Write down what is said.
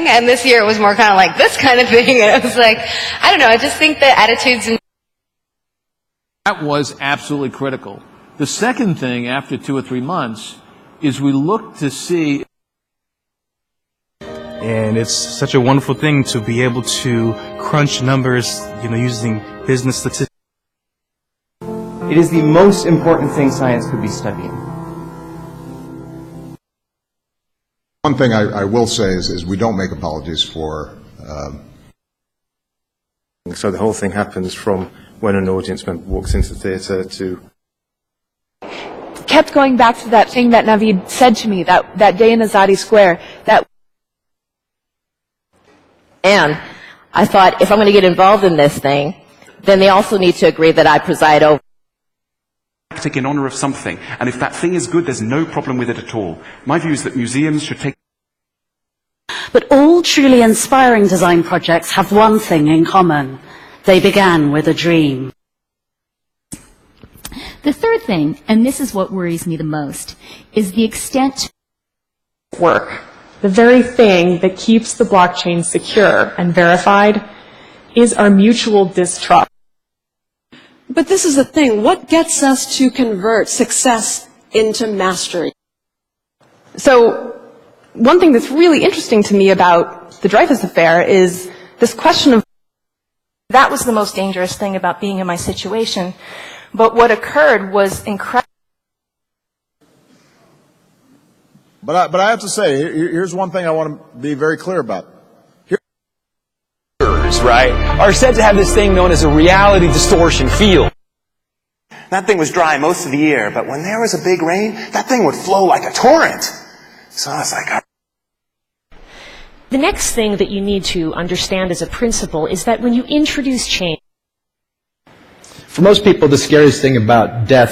thing, and this year it was more kind of like this kind of thing, and it was like, I don't know, I just think that attitudes and that was absolutely critical. The second thing after 2 or 3 months is we looked to see. And it's such a wonderful thing to be able to crunch numbers, using business statistics. It is the most important thing science could be studying. One thing I will say is we don't make apologies for. So the whole thing happens from when an audience member walks into the theatre to. Kept going back to that thing that Naveed said to me that day in Azadi Square. And I thought, if I'm going to get involved in this thing, then they also need to agree that I preside over. In honor of something, and if that thing is good, there's no problem with it at all. My view is that museums should take. But all truly inspiring design projects have one thing in common. They began with a dream. The third thing, and this is what worries me the most, is the extent work. The very thing that keeps the blockchain secure and verified is our mutual distrust. But this is the thing. What gets us to convert success into mastery? So one thing that's really interesting to me about the Dreyfus affair is this question of that was the most dangerous thing about being in my situation. But what occurred was incredible. But I have to say, here's one thing I want to be very clear about. Right, are said to have this thing known as a reality distortion field. That thing was dry most of the year, but when there was a big rain, that thing would flow like a torrent. So I was like, the next thing that you need to understand as a principle is that when you introduce change. For most people, the scariest thing about death